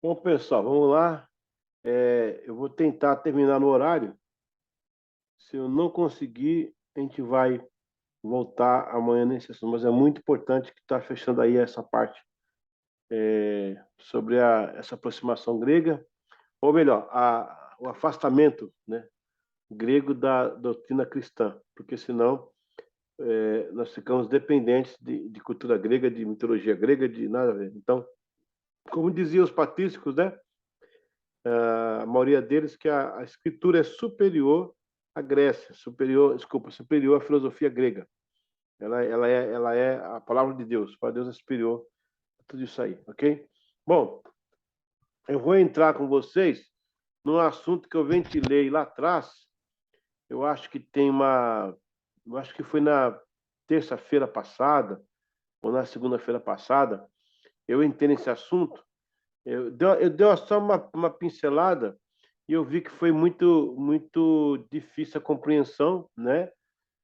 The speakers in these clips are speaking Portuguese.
Bom, pessoal, vamos lá. Eu vou tentar terminar no horário. Se eu não conseguir, a gente vai voltar amanhã nesse assunto. Mas é muito importante que está fechando aí essa parte sobre essa aproximação grega, ou melhor, o afastamento, né, grego da doutrina cristã, porque senão nós ficamos dependentes de cultura grega, de mitologia grega, de nada a ver. Então, como diziam os patrísticos, né? A maioria deles que a escritura é superior à Grécia, superior à filosofia grega. Ela é a palavra de Deus. Para Deus é superior a tudo isso aí, ok? Bom, eu vou entrar com vocês num assunto que eu ventilei lá atrás. Eu acho que eu acho que foi na terça-feira passada ou na segunda-feira passada. Eu entrei nesse assunto. Eu dei só uma pincelada e eu vi que foi muito difícil a compreensão, né,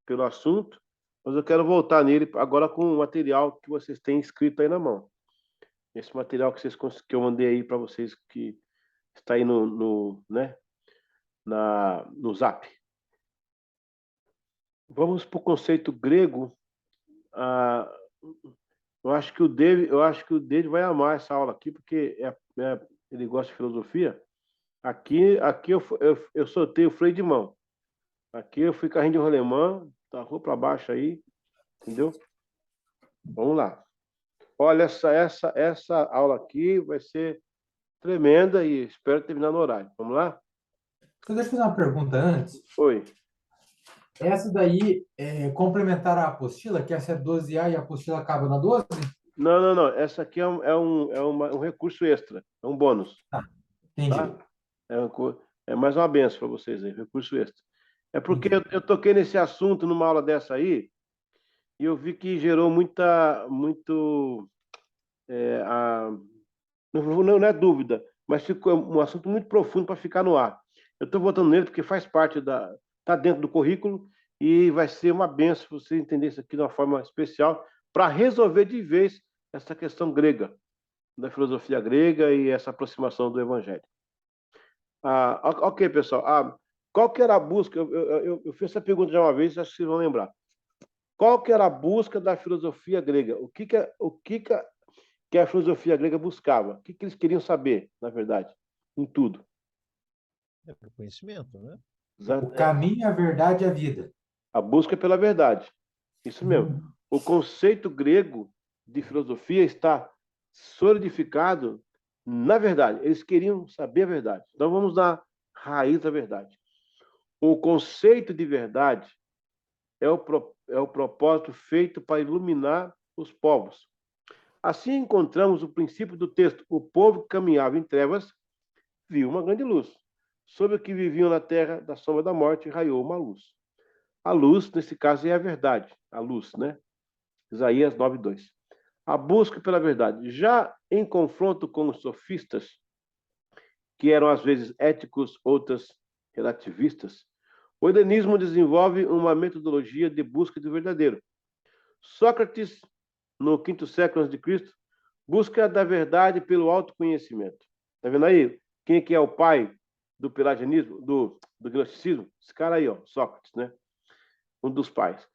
pelo assunto, mas eu quero voltar nele agora com o material que vocês têm escrito aí na mão. Esse material que eu mandei aí para vocês, que está aí né, no Zap. Vamos para o conceito grego. Ah, eu acho que o David vai amar essa aula aqui, porque ele gosta de filosofia. Aqui eu soltei o freio de mão. Aqui eu fui carrinho de rolemã, da rua para baixo aí, entendeu? Vamos lá. Olha, essa aula aqui vai ser tremenda e espero terminar no horário. Vamos lá? Então, deixa eu fazer uma pergunta antes. Oi. Essa daí é complementar a apostila, que essa é 12A e a apostila acaba na 12? Não, não, não. Essa aqui é um recurso extra, é um bônus, Tá, entendi. tá? É mais uma benção para vocês aí, recurso extra. É porque Entendi. eu toquei nesse assunto numa aula dessa aí e eu vi que gerou muito, não é dúvida, mas ficou um assunto muito profundo para ficar no ar. Eu estou votando nele porque faz parte está dentro do currículo e vai ser uma benção você entender isso aqui de uma forma especial para resolver de vez essa questão grega, da filosofia grega e essa aproximação do evangelho. Ok, pessoal. Qual que era a busca? Eu fiz essa pergunta já uma vez, acho que vocês vão lembrar. Qual que era a busca da filosofia grega? O que a filosofia grega buscava? O que eles queriam saber, na verdade, em tudo? É para o conhecimento, né? O caminho, a verdade e a vida. A busca pela verdade. Isso mesmo. Hum. O conceito grego de filosofia está solidificado na verdade. Eles queriam saber a verdade. Então vamos na raiz da verdade. O conceito de verdade é o propósito feito para iluminar os povos. Assim encontramos o princípio do texto. O povo que caminhava em trevas viu uma grande luz. Sobre o que viviam na terra da sombra da morte, raiou uma luz. A luz, nesse caso, é a verdade. A luz, né? Isaías 9:2. A busca pela verdade. Já em confronto com os sofistas, que eram às vezes éticos, outras relativistas, o helenismo desenvolve uma metodologia de busca do verdadeiro. Sócrates, no quinto século a.C., busca da verdade pelo autoconhecimento. Está vendo aí? Quem é que é o pai do pelagianismo, do gnosticismo? Esse cara aí, ó, Sócrates, né? Um dos pais.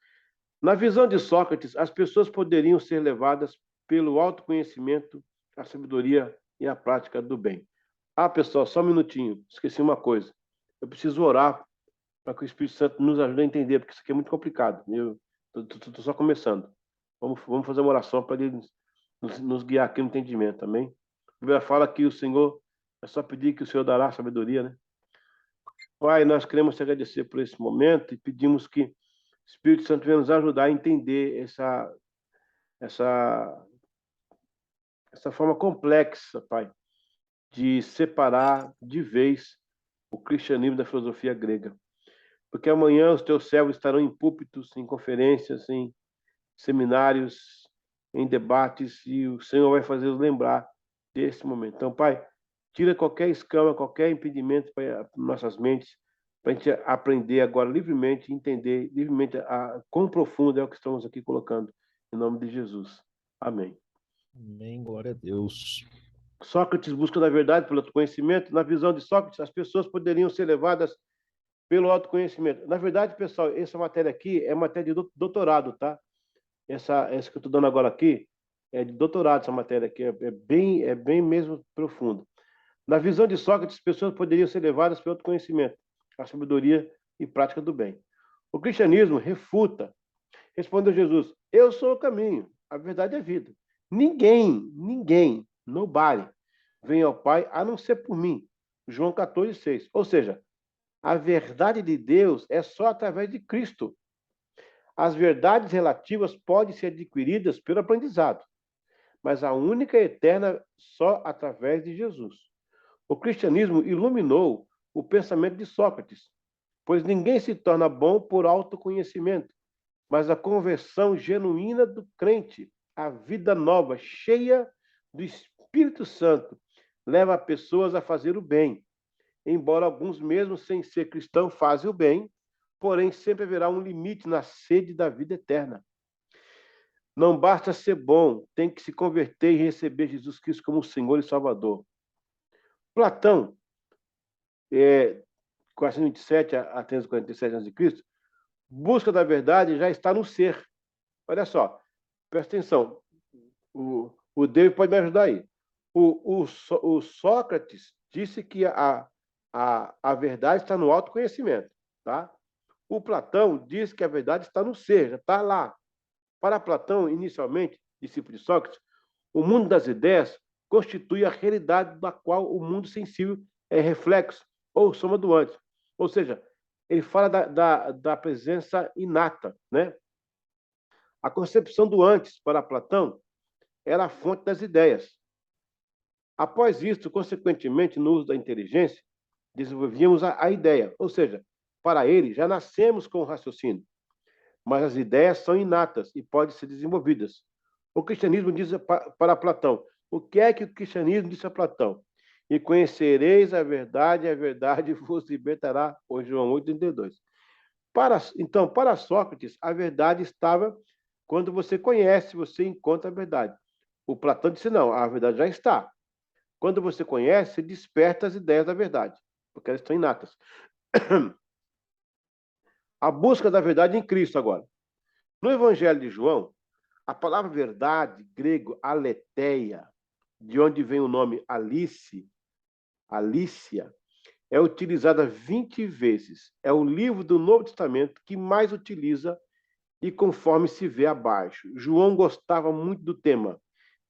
Na visão de Sócrates, as pessoas poderiam ser levadas pelo autoconhecimento, a sabedoria e a prática do bem. Pessoal, só um minutinho. Esqueci uma coisa. Eu preciso orar para que o Espírito Santo nos ajude a entender, porque isso aqui é muito complicado. Eu estou só começando. Vamos fazer uma oração para ele nos guiar aqui no entendimento, amém? A Bíblia fala que o Senhor, é só pedir que o Senhor dará sabedoria, né? Pai, nós queremos te agradecer por esse momento e pedimos que o Espírito Santo venha nos ajudar a entender essa, essa forma complexa, Pai, de separar de vez o cristianismo da filosofia grega. Porque amanhã os teus servos estarão em púlpitos, em conferências, em seminários, em debates, e o Senhor vai fazer-os lembrar desse momento. Então, Pai, tira qualquer escama, qualquer impedimento para nossas mentes, para a gente aprender agora livremente, entender livremente quão profundo é o que estamos aqui colocando, em nome de Jesus. Amém. Amém, glória a Deus. Sócrates busca da verdade pelo autoconhecimento. Na visão de Sócrates, as pessoas poderiam ser levadas pelo autoconhecimento. Na verdade, pessoal, essa matéria aqui é matéria de doutorado, tá? Essa que eu estou dando agora aqui é de doutorado, essa matéria aqui. É bem mesmo profundo. Na visão de Sócrates, as pessoas poderiam ser levadas pelo autoconhecimento, a sabedoria e prática do bem. O cristianismo refuta. Respondeu Jesus: eu sou o caminho, a verdade e a vida. Ninguém, nobody, vem ao Pai a não ser por mim. João 14,6. Ou seja, a verdade de Deus é só através de Cristo. As verdades relativas podem ser adquiridas pelo aprendizado, mas a única eterna só através de Jesus. O cristianismo iluminou o pensamento de Sócrates, pois ninguém se torna bom por autoconhecimento, mas a conversão genuína do crente, a vida nova, cheia do Espírito Santo, leva pessoas a fazer o bem. Embora alguns, mesmo sem ser cristãos, fazem o bem, porém sempre haverá um limite na sede da vida eterna. Não basta ser bom, tem que se converter e receber Jesus Cristo como Senhor e Salvador. Platão, 427 a 347 a.C., busca da verdade já está no ser. Olha só, presta atenção. O David pode me ajudar aí. O Sócrates disse que a verdade está no autoconhecimento, tá? O Platão diz que a verdade está no ser, já está lá. Para Platão, inicialmente, discípulo de Sócrates, o mundo das ideias constitui a realidade da qual o mundo sensível é reflexo ou soma do antes. Ou seja, ele fala da presença inata, né? A concepção do antes, para Platão, era a fonte das ideias. Após isso, consequentemente, no uso da inteligência, desenvolvíamos a ideia. Ou seja, para ele, já nascemos com o raciocínio, mas as ideias são inatas e podem ser desenvolvidas. O cristianismo diz para Platão. O que é que o cristianismo disse a Platão? E conhecereis a verdade vos libertará. Hoje, João 8,32. Então, para Sócrates, a verdade estava quando você conhece, você encontra a verdade. O Platão disse, não, a verdade já está. Quando você conhece, você desperta as ideias da verdade, porque elas estão inatas. A busca da verdade em Cristo agora. No Evangelho de João, a palavra verdade, grego, aletheia, de onde vem o nome Alice, Alícia, é utilizada 20 vezes. É o livro do Novo Testamento que mais utiliza e conforme se vê abaixo. João gostava muito do tema.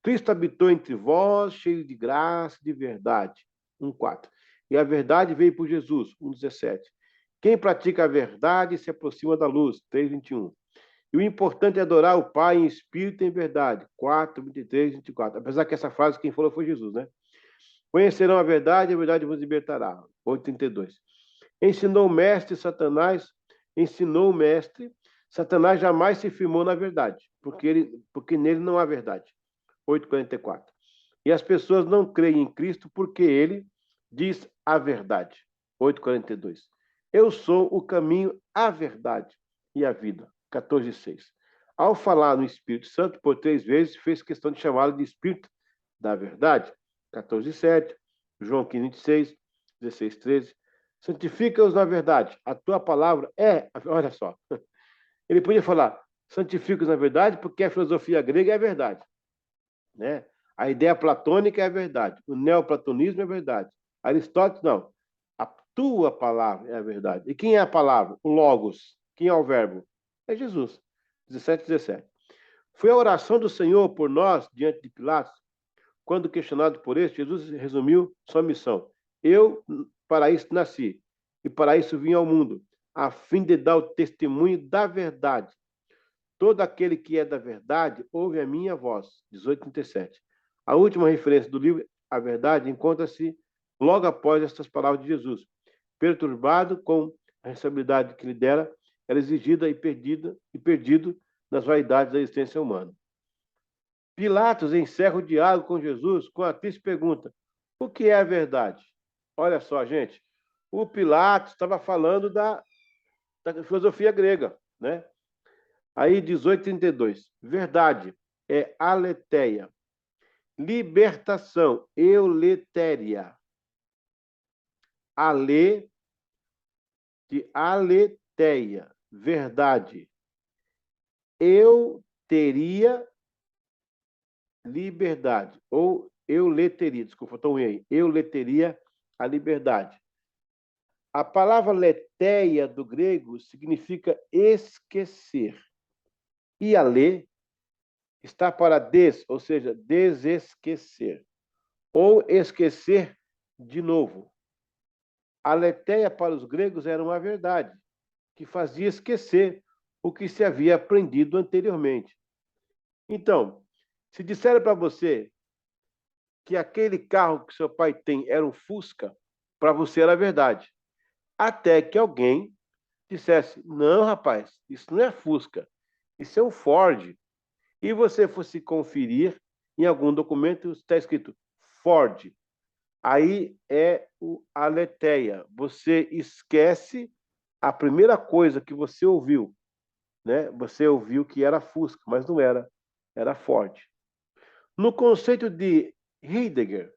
Cristo habitou entre vós, cheio de graça e de verdade. 1,4. E a verdade veio por Jesus. 1,17. Quem pratica a verdade se aproxima da luz. 3,21. E o importante é adorar o Pai em espírito e em verdade. 4:23, 24. Apesar que essa frase quem falou foi Jesus, né? Conhecerão a verdade vos libertará. 8:32. Ensinou o mestre, Satanás jamais se firmou na verdade, porque nele não há verdade. 8:44. E as pessoas não creem em Cristo porque ele diz a verdade. 8:42. Eu sou o caminho, a verdade e a vida. 14:6. Ao falar no Espírito Santo, por 3 vezes, fez questão de chamá-lo de Espírito da verdade. 14:7. João 15:26. 16:13. Santifica-os na verdade. A tua palavra é... Olha só. Ele podia falar, santifica-os na verdade, porque a filosofia grega é a verdade. Né? A ideia platônica é a verdade. O neoplatonismo é a verdade. Aristóteles, não. A tua palavra é a verdade. E quem é a palavra? O Logos. Quem é o verbo? É Jesus. 17:17. Foi a oração do Senhor por nós, diante de Pilatos, quando questionado por este, Jesus resumiu sua missão. Eu, para isso, nasci, e para isso vim ao mundo, a fim de dar o testemunho da verdade. Todo aquele que é da verdade ouve a minha voz. 18:37. A última referência do livro, A Verdade, encontra-se logo após estas palavras de Jesus. Perturbado com a responsabilidade que lhe dera, era exigida e perdido nas vaidades da existência humana. Pilatos encerra o diálogo com Jesus com a triste pergunta: o que é a verdade? Olha só, gente, o Pilatos estava falando da filosofia grega, né? Aí, 18:32. Verdade é aletheia. libertação, euletéria. Ale, de aletheia, verdade. Eu teria liberdade, ou eu leteria, desculpa, estou ruim aí, eu leteria a liberdade. A palavra letéia do grego significa esquecer. E ale está para ou seja, desesquecer, ou esquecer de novo. A letéia para os gregos era uma verdade, que fazia esquecer o que se havia aprendido anteriormente. Então, se disseram para você que aquele carro que seu pai tem era um Fusca, para você era verdade. Até que alguém dissesse, não, rapaz, isso não é Fusca, isso é um Ford. E você fosse conferir em algum documento, está escrito Ford. Aí é o aletheia. Você esquece a primeira coisa que você ouviu, né? Você ouviu que era Fusca, mas não era, era Ford. No conceito de Heidegger,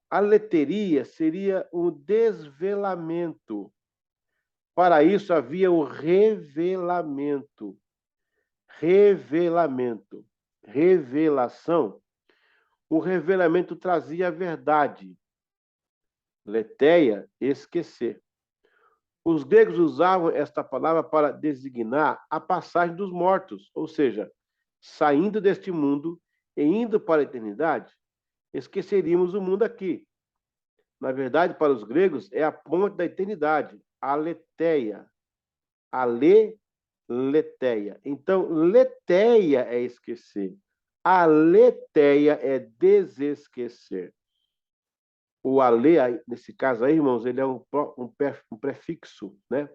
a leteria seria um desvelamento. Para isso havia o revelamento. Revelamento. Revelação. O revelamento trazia a verdade. Letéia, esquecer. Os gregos usavam esta palavra para designar a passagem dos mortos, ou seja, saindo deste mundo e indo para a eternidade, esqueceríamos o mundo aqui. Na verdade, para os gregos, é a ponte da eternidade, a letéia. A letéia. Então, letéia é esquecer. A letéia é desesquecer. O ale, nesse caso aí, irmãos, ele é um prefixo, né?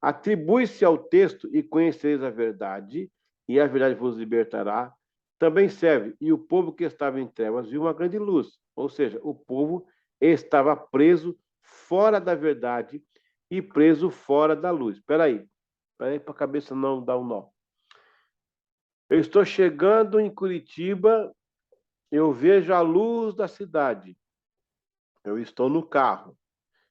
Atribui-se ao texto e conhecereis a verdade, e a verdade vos libertará. Também serve, e o povo que estava em trevas viu uma grande luz. Ou seja, o povo estava preso fora da verdade e preso fora da luz. Espera aí para a cabeça não dar um nó. Eu estou chegando em Curitiba, eu vejo a luz da cidade. Eu estou no carro.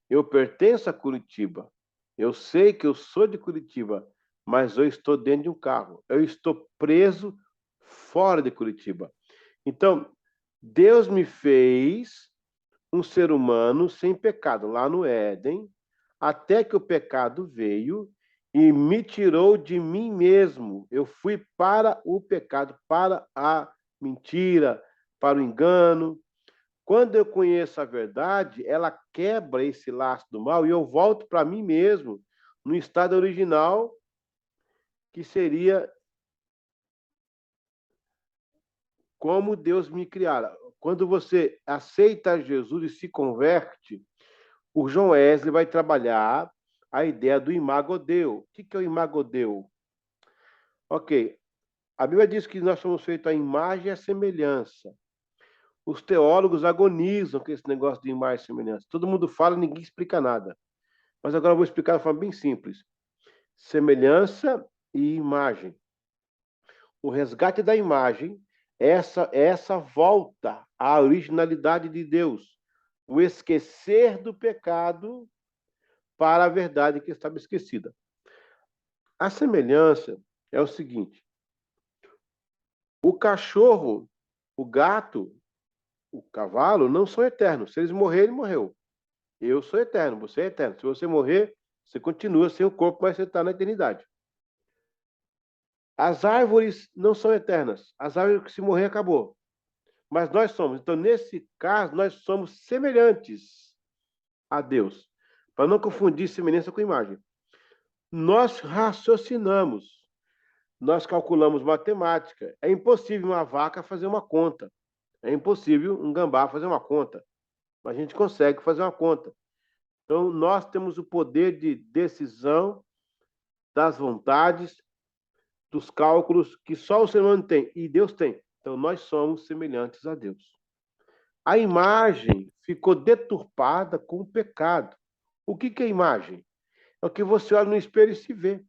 Eu pertenço a Curitiba. Eu sei que eu sou de Curitiba, mas eu estou dentro de um carro. Eu estou preso fora de Curitiba. Então, Deus me fez um ser humano sem pecado lá no Éden, até que o pecado veio e me tirou de mim mesmo. Eu fui para o pecado, para a mentira, para o engano. Quando eu conheço a verdade, ela quebra esse laço do mal e eu volto para mim mesmo, no estado original, que seria como Deus me criara. Quando você aceita Jesus e se converte, o João Wesley vai trabalhar a ideia do imago Dei. O que é o imago Dei? Ok, a Bíblia diz que nós somos feitos à imagem e à semelhança. Os teólogos agonizam com esse negócio de imagem e semelhança. Todo mundo fala, ninguém explica nada. Mas agora eu vou explicar de forma bem simples. Semelhança e imagem. O resgate da imagem é essa volta à originalidade de Deus. O esquecer do pecado para a verdade que estava esquecida. A semelhança é o seguinte: o cachorro, o gato, o cavalo não são eternos. Se eles morrerem, morreu. Eu sou eterno, você é eterno. Se você morrer, você continua sem o corpo, mas você está na eternidade. As árvores não são eternas. As árvores que se morrer, acabou. Mas nós somos. Então, nesse caso, nós somos semelhantes a Deus. Para não confundir semelhança com imagem. Nós raciocinamos. Nós calculamos matemática. É impossível uma vaca fazer uma conta. É impossível um gambá fazer uma conta. Mas a gente consegue fazer uma conta. Então, nós temos o poder de decisão das vontades, dos cálculos que só o ser humano tem e Deus tem. Então, nós somos semelhantes a Deus. A imagem ficou deturpada com o pecado. O que é imagem? É o que você olha no espelho e se vê.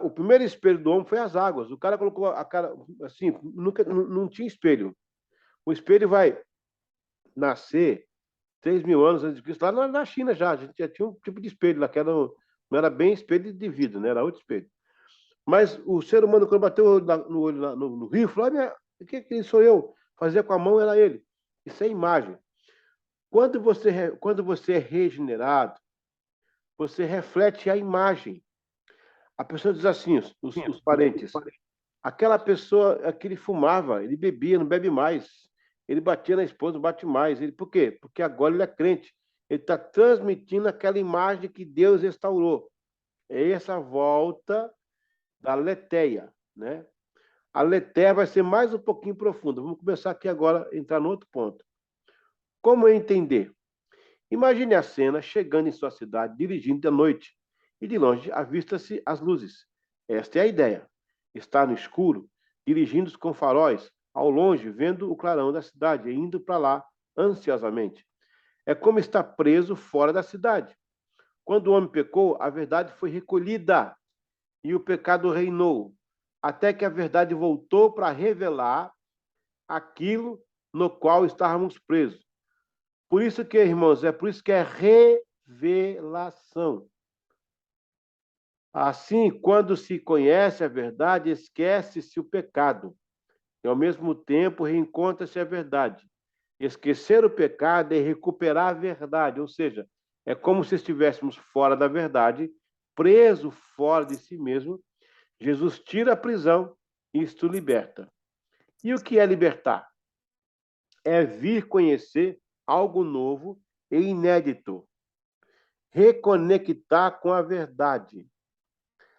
O primeiro espelho do homem foi as águas. O cara colocou a cara assim, nunca, não tinha espelho. O espelho vai nascer 3.000 anos antes de Cristo, lá na China já. A gente já tinha um tipo de espelho lá, que era, não era bem espelho de vidro, né? Era outro espelho. Mas o ser humano, quando bateu no olho no rio, falou: o que sou eu? Fazia com a mão era ele. Isso é imagem. Quando você é regenerado, você reflete a imagem. A pessoa diz assim, os parentes: aquela pessoa, aquele fumava, ele bebia, não bebe mais. Ele batia na esposa, não bate mais. Por quê? Porque agora ele é crente. Ele está transmitindo aquela imagem que Deus restaurou. É essa volta da letéia, né? A letéia vai ser mais um pouquinho profunda. Vamos começar aqui agora a entrar no outro ponto. Como entender? Imagine a cena chegando em sua cidade, dirigindo de noite, e de longe avista-se as luzes. Esta é a ideia. Está no escuro, dirigindo-se com faróis, ao longe, vendo o clarão da cidade, e indo para lá ansiosamente. É como estar preso fora da cidade. Quando o homem pecou, a verdade foi recolhida e o pecado reinou, até que a verdade voltou para revelar aquilo no qual estávamos presos. Por isso que, irmãos, por isso que é revelação. Assim, quando se conhece a verdade, esquece-se o pecado. E, ao mesmo tempo, reencontra-se a verdade. Esquecer o pecado é recuperar a verdade, ou seja, é como se estivéssemos fora da verdade, preso fora de si mesmo. Jesus tira a prisão e isto liberta. E o que é libertar? É vir conhecer algo novo e inédito. Reconectar com a verdade,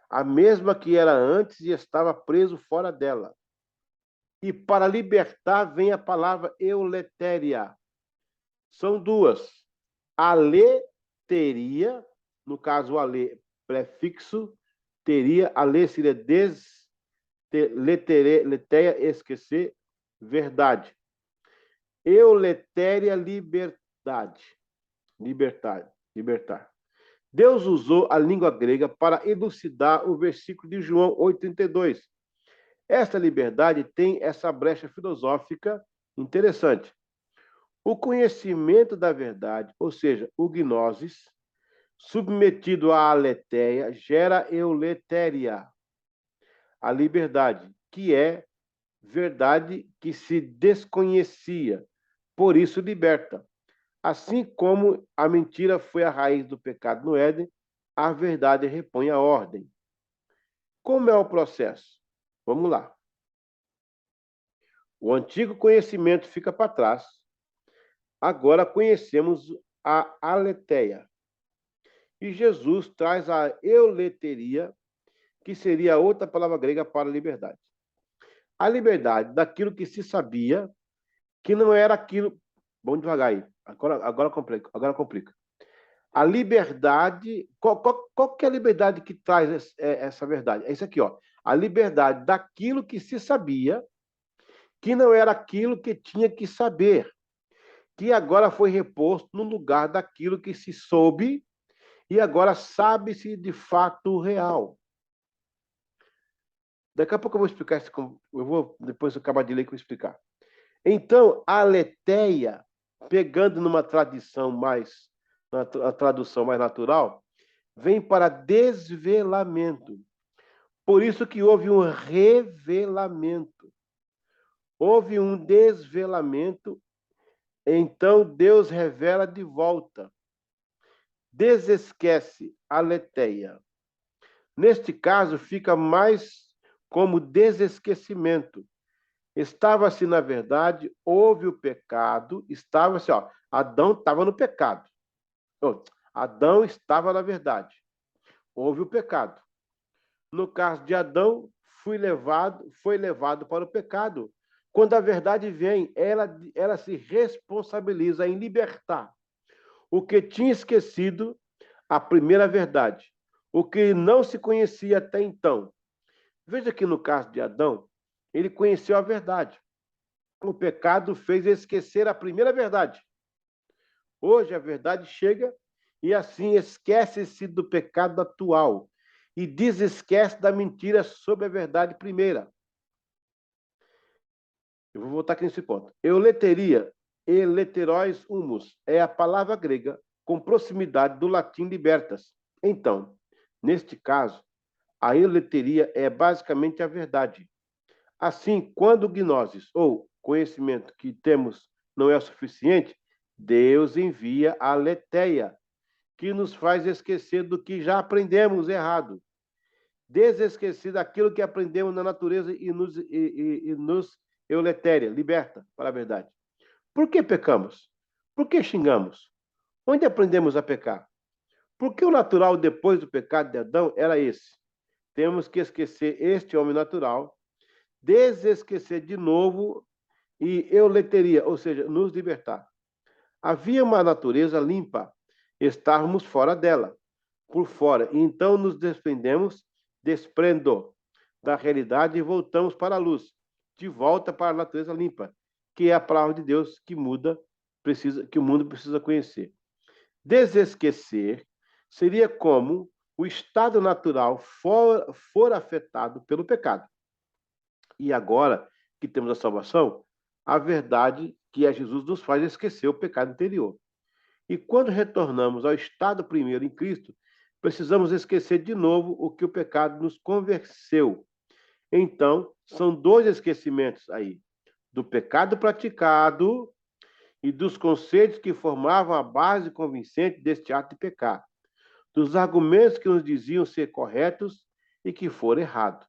a mesma que era antes e estava preso fora dela. E para libertar vem a palavra euletéria. São duas. Aleteria, no caso o ale prefixo, teria, ale seria letéria, esquecer, verdade. Euletéria, liberdade. Libertar. Deus usou a língua grega para elucidar o versículo de João 8,32. Esta liberdade tem essa brecha filosófica interessante. O conhecimento da verdade, ou seja, o gnosis, submetido à aletheia, gera euletéria, a liberdade, que é verdade que se desconhecia, por isso liberta. Assim como a mentira foi a raiz do pecado no Éden, a verdade repõe a ordem. Como é o processo? Vamos lá. O antigo conhecimento fica para trás. Agora conhecemos a aletheia. E Jesus traz a euleteria, que seria outra palavra grega para liberdade. A liberdade daquilo que se sabia, que não era aquilo... Vamos devagar aí. Agora complica. A liberdade... Qual que é a liberdade que traz essa verdade? É isso aqui, ó. A liberdade daquilo que se sabia, que não era aquilo que tinha que saber, que agora foi reposto no lugar daquilo que se soube e agora sabe-se de fato real. Daqui a pouco eu vou explicar isso. Depois eu acabar de ler que eu vou explicar. Então, a aletheia, pegando numa tradução mais natural, vem para desvelamento. Por isso que houve um revelamento. Houve um desvelamento, então Deus revela de volta. Desesquece a aletheia. Neste caso, fica mais como desesquecimento. Estava-se, na verdade, houve o pecado, estava-se, Adão estava no pecado. Adão estava na verdade. Houve o pecado. No caso de Adão, foi levado para o pecado. Quando a verdade vem, ela se responsabiliza em libertar o que tinha esquecido, a primeira verdade, o que não se conhecia até então. Veja que no caso de Adão, ele conheceu a verdade. O pecado fez ele esquecer a primeira verdade. Hoje a verdade chega e assim esquece-se do pecado atual e desesquece da mentira sobre a verdade primeira. Eu vou voltar aqui nesse ponto. Euleteria, eleteróis humus, é a palavra grega com proximidade do latim libertas. Então, neste caso, a euleteria é basicamente a verdade. Assim, quando gnosis, ou conhecimento que temos, não é o suficiente, Deus envia a aletheia, que nos faz esquecer do que já aprendemos errado. Desesquecer daquilo que aprendemos na natureza e nos euletéria, liberta para a verdade. Por que pecamos? Por que xingamos? Onde aprendemos a pecar? Porque o natural depois do pecado de Adão era esse. Temos que esquecer este homem natural, desesquecer de novo e euleteria, ou seja, nos libertar. Havia uma natureza limpa, estávamos fora dela, por fora, e então nos desprendo da realidade e voltamos para a luz, de volta para a natureza limpa, que é a palavra de Deus que muda, que o mundo precisa conhecer. Desesquecer seria como o estado natural for afetado pelo pecado. E agora que temos a salvação, a verdade que é Jesus nos faz esquecer o pecado anterior. E quando retornamos ao estado primeiro em Cristo, precisamos esquecer de novo o que o pecado nos convenceu. Então, são dois esquecimentos aí: do pecado praticado e dos conceitos que formavam a base convincente deste ato de pecar, dos argumentos que nos diziam ser corretos e que foram errados.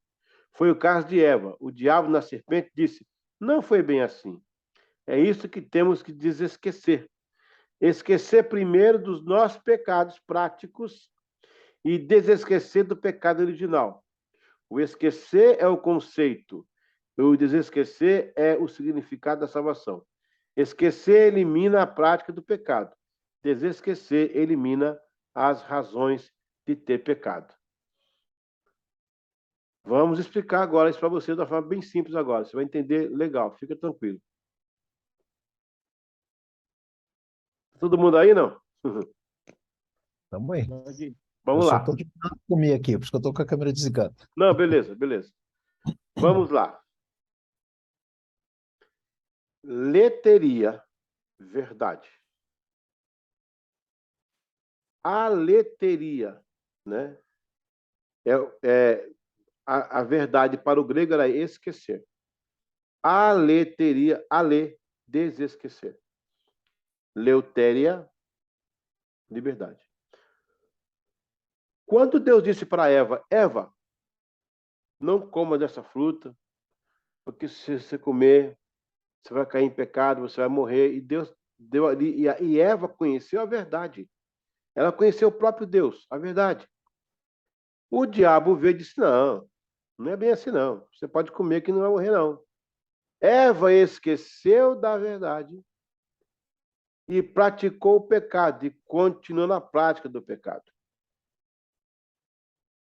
Foi o caso de Eva. O diabo na serpente disse: não foi bem assim. É isso que temos que desesquecer. Esquecer primeiro dos nossos pecados práticos e desesquecer do pecado original. O esquecer é o conceito, o desesquecer é o significado da salvação. Esquecer elimina a prática do pecado. Desesquecer elimina as razões de ter pecado. Vamos explicar agora isso para você de uma forma bem simples agora. Você vai entender legal, fica tranquilo. Todo mundo aí, não? Tamo aí. Vamos Eu só lá. tô de comer aqui, por isso que eu tô com a câmera desligada. Não, beleza, beleza. Vamos lá. Leteria, verdade. Aleteria, né? A verdade para o grego era esquecer. Aleteria, desesquecer. Leutéria, liberdade. Quando Deus disse para Eva, Eva, não coma dessa fruta, porque se você comer, você vai cair em pecado, você vai morrer. E Deus deu ali, e Eva conheceu a verdade. Ela conheceu o próprio Deus, a verdade. O diabo veio e disse, não, não é bem assim não. Você pode comer que não vai morrer não. Eva esqueceu da verdade e praticou o pecado e continuou na prática do pecado.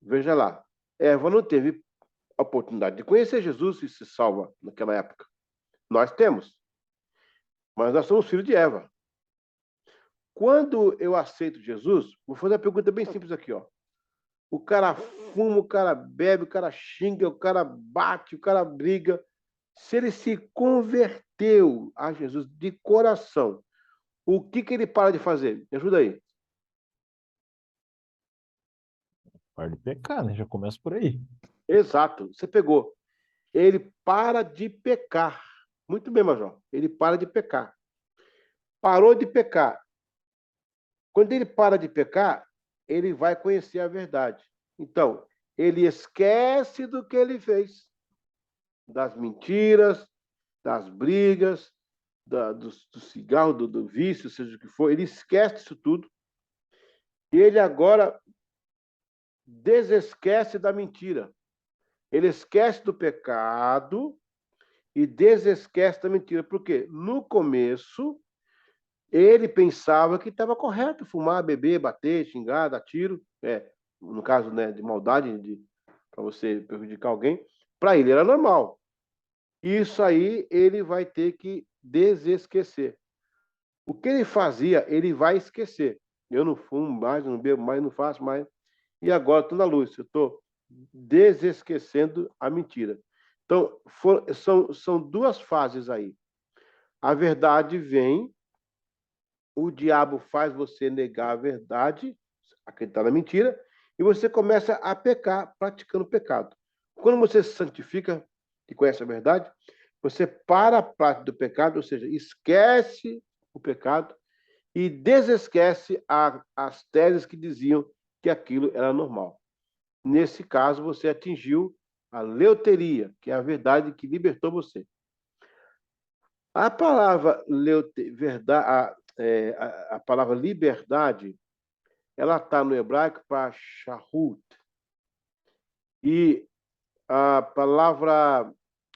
Veja lá, Eva não teve a oportunidade de conhecer Jesus e se salva naquela época. Nós temos, mas nós somos filhos de Eva. Quando eu aceito Jesus, vou fazer uma pergunta bem simples aqui, ó. O cara fuma, o cara bebe, o cara xinga, o cara bate, o cara briga. Se ele se converteu a Jesus de coração, o que ele para de fazer? Me ajuda aí. Para de pecar, né? Já começa por aí. Exato, você pegou. Ele para de pecar. Muito bem, Major. Ele para de pecar. Parou de pecar. Quando ele para de pecar, ele vai conhecer a verdade. Então, ele esquece do que ele fez. Das mentiras, das brigas, do cigarro, do vício, seja o que for. Ele esquece isso tudo. E ele agora desesquece da mentira. Ele esquece do pecado e desesquece da mentira. Por quê? No começo, ele pensava que estava correto fumar, beber, bater, xingar, dar tiro. No caso, né, de maldade, para você prejudicar alguém. Para ele era normal. Isso aí ele vai ter que desesquecer. O que ele fazia, ele vai esquecer. Eu não fumo mais, não bebo mais, não faço mais. E agora estou na luz, eu estou desesquecendo a mentira. Então, são duas fases aí. A verdade vem, o diabo faz você negar a verdade, acreditar na mentira, e você começa a pecar, praticando o pecado. Quando você se santifica e conhece a verdade, você para a prática do pecado, ou seja, esquece o pecado e desesquece as teses que diziam que aquilo era normal. Nesse caso, você atingiu a leuteria, que é a verdade que libertou você. A palavra verdade, a palavra liberdade, ela está no hebraico para shahut. E a palavra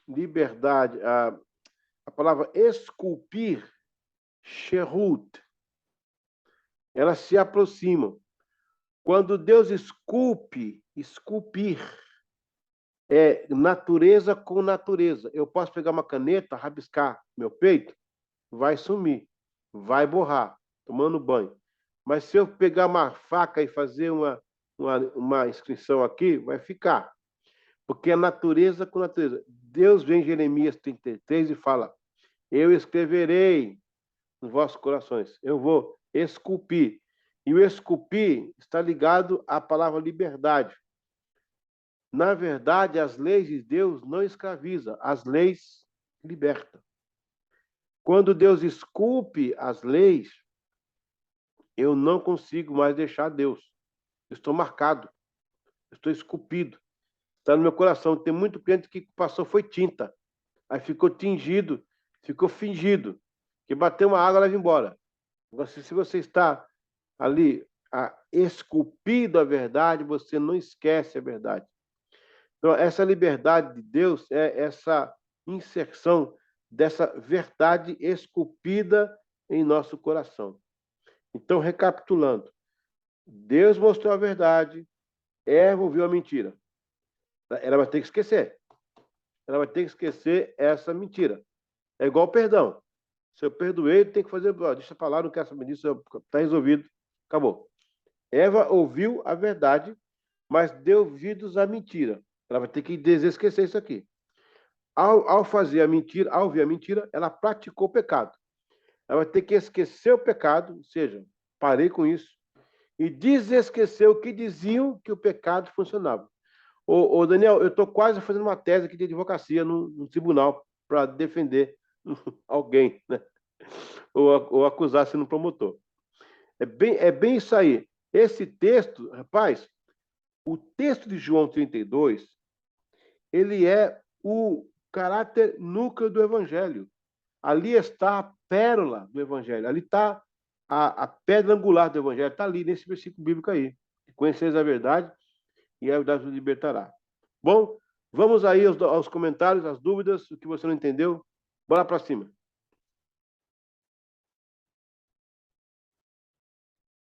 liberdade, a palavra esculpir, sherut, elas se aproximam. Quando Deus esculpir, é natureza com natureza. Eu posso pegar uma caneta, rabiscar meu peito, vai sumir, vai tomando banho. Mas se eu pegar uma faca e fazer uma inscrição aqui, vai ficar. Porque é natureza com natureza. Deus vem em Jeremias 33 e fala: eu escreverei nos vossos corações, eu vou esculpir. E o esculpir está ligado à palavra liberdade. Na verdade, as leis de Deus não escravizam, as leis libertam. Quando Deus esculpe as leis, eu não consigo mais deixar Deus. Estou marcado, estou esculpido. Está no meu coração. Tem muito crente que passou foi tinta. Aí ficou tingido, ficou fingido. Que bateu uma água, leva embora. Se você está ali esculpido a verdade, você não esquece a verdade. Então, essa liberdade de Deus é essa inserção dessa verdade esculpida em nosso coração. Então, recapitulando, Deus mostrou a verdade, Eva ouviu a mentira. Ela vai ter que esquecer. Ela vai ter que esquecer essa mentira. É igual perdão. Se eu perdoei, tem que fazer, deixa pra lá, não quero saber disso, está resolvido, acabou. Eva ouviu a verdade, mas deu ouvidos à mentira. Ela vai ter que desesquecer isso aqui. Ao fazer a mentira, ao ouvir a mentira, ela praticou o pecado. Ela vai ter que esquecer o pecado, ou seja, parei com isso, e desesquecer o que diziam que o pecado funcionava. Ô Daniel, eu estou quase fazendo uma tese aqui de advocacia no tribunal para defender alguém, né? Ou acusar sendo promotor. É bem isso aí. Esse texto, rapaz, o texto de João 32, ele é o caráter núcleo do Evangelho. Ali está a pérola do Evangelho. Ali está a pedra angular do Evangelho. Está ali nesse versículo bíblico aí. Conheceis a verdade e a verdade vos libertará. Bom, vamos aí aos comentários, às dúvidas, o que você não entendeu. Bora para cima.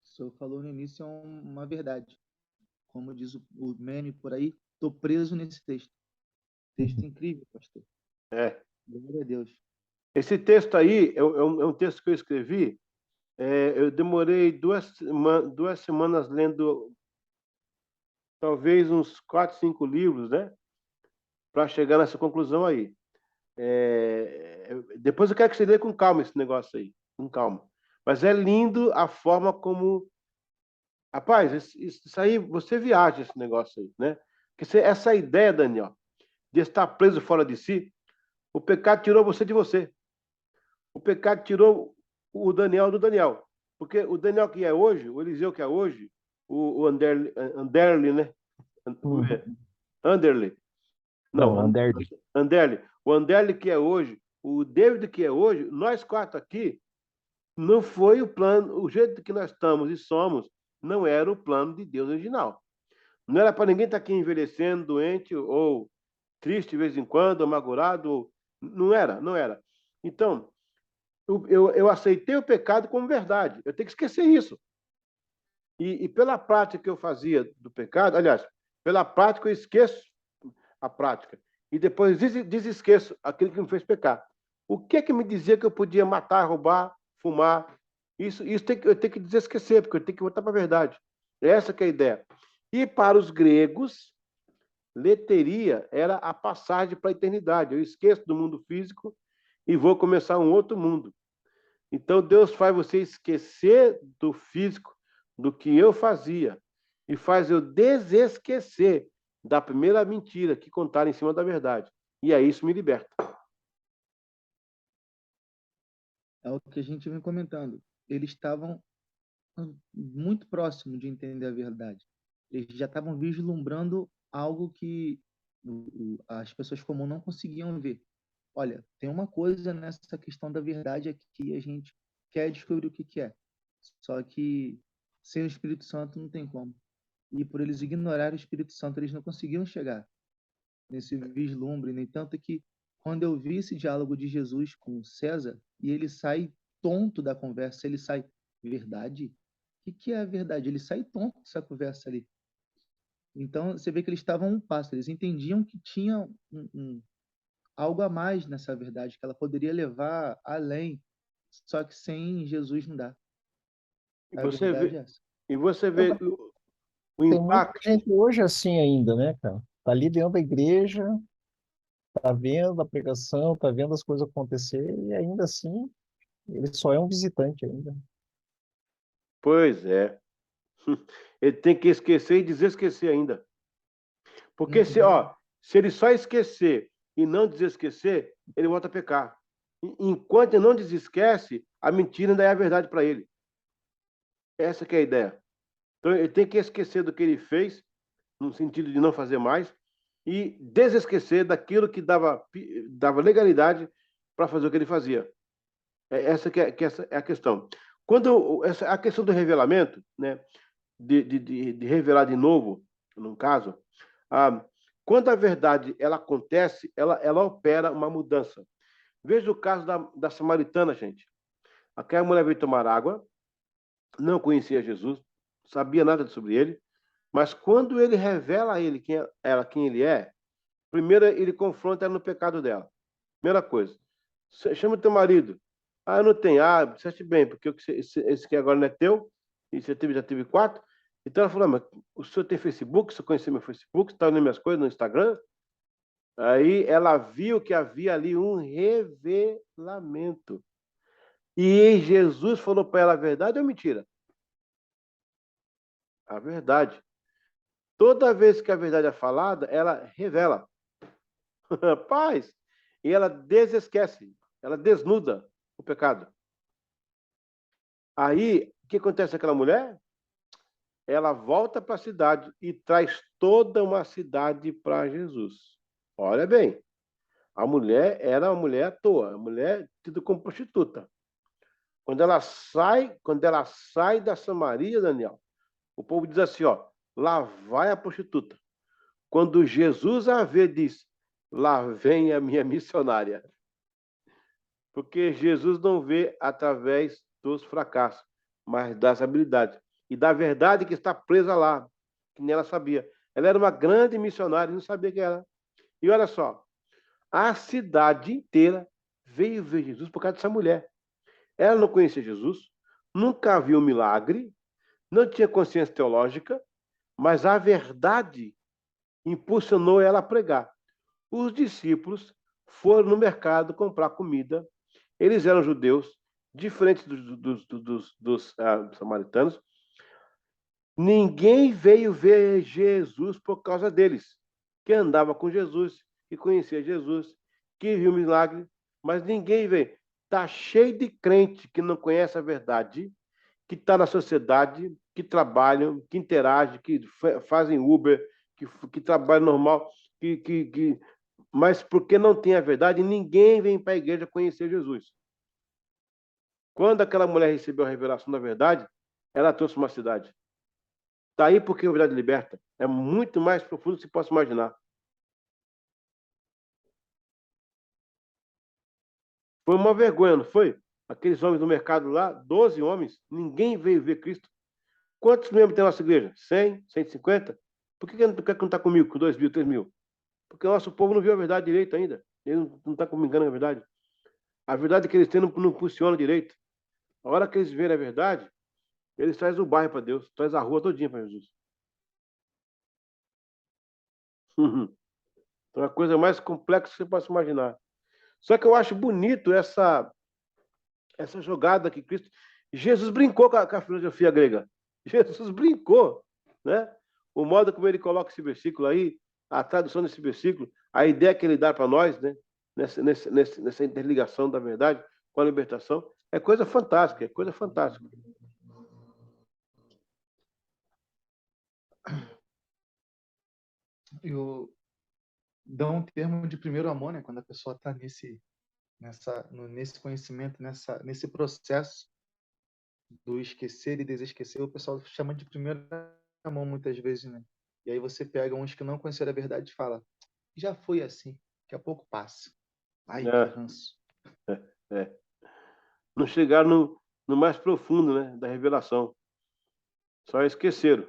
O senhor falou no início é uma verdade. Como diz o meme por aí, estou preso nesse texto. Texto incrível, pastor. Glória a Deus. Esse texto aí é um texto que eu escrevi. Eu demorei duas semanas lendo talvez uns 4, 5 livros, né? Para chegar nessa conclusão aí. Depois eu quero que você lê com calma esse negócio aí. Com calma. Mas é lindo a forma como... Rapaz, isso aí, você viaja esse negócio aí, né? Porque essa ideia, Daniel, de estar preso fora de si, o pecado tirou você de você. O pecado tirou o Daniel do Daniel. Porque o Daniel que é hoje, o Eliseu que é hoje, o Anderle, né? Anderle. Não, Anderle. Anderle. O Anderle que é hoje, o David que é hoje, nós quatro aqui, não foi o plano, o jeito que nós estamos e somos, não era o plano de Deus original. Não era para ninguém estar aqui envelhecendo, doente, ou triste de vez em quando, amargurado. Não era. Então, eu aceitei o pecado como verdade. Eu tenho que esquecer isso. E pela prática que eu fazia do pecado, aliás, pela prática eu esqueço a prática. E depois desesqueço aquilo que me fez pecar. O que é que me dizia que eu podia matar, roubar, fumar? Isso eu tenho que desesquecer, porque eu tenho que voltar para a verdade. Essa que é a ideia. E para os gregos, Leteria era a passagem para a eternidade. Eu esqueço do mundo físico e vou começar um outro mundo. Então, Deus faz você esquecer do físico, do que eu fazia, e faz eu desesquecer da primeira mentira que contaram em cima da verdade. E aí isso me liberta. É o que a gente vem comentando. Eles estavam muito próximos de entender a verdade. Eles já estavam vislumbrando algo que as pessoas comuns não conseguiam ver. Olha, tem uma coisa nessa questão da verdade aqui que a gente quer descobrir o que que é. Só que sem o Espírito Santo não tem como. E por eles ignorarem o Espírito Santo, eles não conseguiam chegar nesse vislumbre. Nem tanto que quando eu vi esse diálogo de Jesus com César, e ele sai tonto da conversa, ele sai, verdade? O que é a verdade? Ele sai tonto dessa conversa ali. Então, você vê que eles estavam um passo, eles entendiam que tinha algo a mais nessa verdade, que ela poderia levar além, só que sem Jesus não dá. E A você verdade vê, é essa. e você vê o Tem muita impacto. gente hoje assim ainda, né, cara? Tá ali dentro da igreja, tá vendo a pregação, tá vendo as coisas acontecer e ainda assim ele só é um visitante ainda. Pois é. Ele tem que esquecer e desesquecer ainda. Porque se ele só esquecer e não desesquecer, ele volta a pecar. Enquanto ele não desesquece, a mentira ainda é a verdade para ele. Essa que é a ideia. Então ele tem que esquecer do que ele fez, no sentido de não fazer mais, e desesquecer daquilo que dava legalidade para fazer o que ele fazia. Essa é a questão. A questão do revelamento, né, de revelar de novo, num caso, quando a verdade ela acontece, ela opera uma mudança. Veja o caso da samaritana, gente. Aquela mulher veio tomar água, não conhecia Jesus, sabia nada sobre ele, mas quando ele revela a ele quem ele é, primeiro ele confronta ela no pecado dela. Primeira coisa. Chama o teu marido. Ah, não tem. Ah, disseste bem, porque esse aqui agora não é teu, e você já teve 4. Então ela falou, mas o senhor tem Facebook? O senhor conheceu meu Facebook? Está olhando minhas coisas no Instagram? Aí ela viu que havia ali um revelamento. E Jesus falou para ela a verdade ou mentira? A verdade. Toda vez que a verdade é falada, ela revela. Paz. E ela desesquece, ela desnuda o pecado. Aí, o que acontece com aquela mulher? Ela volta para a cidade e traz toda uma cidade para Jesus. Olha bem, a mulher era uma mulher à toa, a mulher tida como prostituta. Quando ela sai da Samaria, Daniel, o povo diz assim, ó, lá vai a prostituta. Quando Jesus a vê, diz, lá vem a minha missionária. Porque Jesus não vê através dos fracassos, mas das habilidades. E da verdade que está presa lá, que nem ela sabia. Ela era uma grande missionária, não sabia que era. E olha só, a cidade inteira veio ver Jesus por causa dessa mulher. Ela não conhecia Jesus, nunca viu um milagre, não tinha consciência teológica, mas a verdade impulsionou ela a pregar. Os discípulos foram no mercado comprar comida. Eles eram judeus, diferentes dos samaritanos. Ninguém veio ver Jesus por causa deles, que andava com Jesus, que conhecia Jesus, que viu milagre, mas ninguém veio. Está cheio de crente que não conhece a verdade, que está na sociedade, que trabalham, que interagem, que fazem Uber, que trabalham normal, mas porque não tem a verdade, ninguém vem para a igreja conhecer Jesus. Quando aquela mulher recebeu a revelação da verdade, ela trouxe uma cidade. Está aí porque a verdade liberta. É muito mais profundo do que se possa imaginar. Foi uma vergonha, não foi? Aqueles homens do mercado lá, 12 homens, ninguém veio ver Cristo. Quantos membros tem a nossa igreja? 100? 150? Por que não está comigo com 2 mil, 3 mil? Porque o nosso povo não viu a verdade direito ainda. Ele não está comunicando a verdade. A verdade que eles têm não funciona direito. A hora que eles verem a verdade, eles trazem o bairro para Deus, traz a rua todinha para Jesus. Então, é a coisa mais complexa que você possa imaginar. Só que eu acho bonito essa jogada que Cristo... Jesus brincou com a filosofia grega. Jesus brincou, né? O modo como ele coloca esse versículo aí, a tradução desse versículo, a ideia que ele dá para nós, né? Nessa interligação da verdade com a libertação, é coisa fantástica, é coisa fantástica. Eu dou um termo de primeiro amor, né? Quando a pessoa está nesse conhecimento, nesse processo do esquecer e desesquecer, o pessoal chama de primeiro amor muitas vezes, né? E aí você pega uns que não conheceram a verdade e fala, já foi assim, daqui a pouco passa. Ai, que ranço. É. Não chegaram no mais profundo, né, da revelação. Só esqueceram.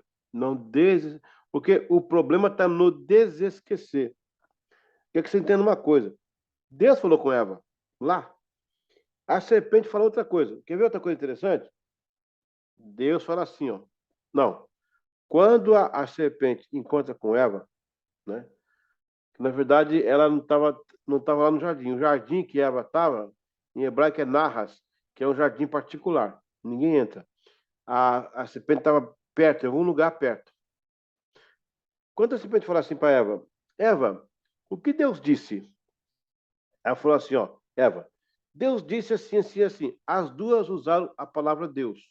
Porque o problema está no desesquecer. Quer que você entenda uma coisa. Deus falou com Eva lá. A serpente falou outra coisa. Quer ver outra coisa interessante? Deus fala assim, ó. Não. Quando a serpente encontra com Eva, né? Na verdade, ela não tava lá no jardim. O jardim que Eva estava, em hebraico é Narras, que é um jardim particular. Ninguém entra. A serpente estava perto, em algum lugar perto. Quando a serpente falou assim para Eva, Eva, o que Deus disse? Ela falou assim, ó, Eva, Deus disse assim, assim, assim. As duas usaram a palavra Deus,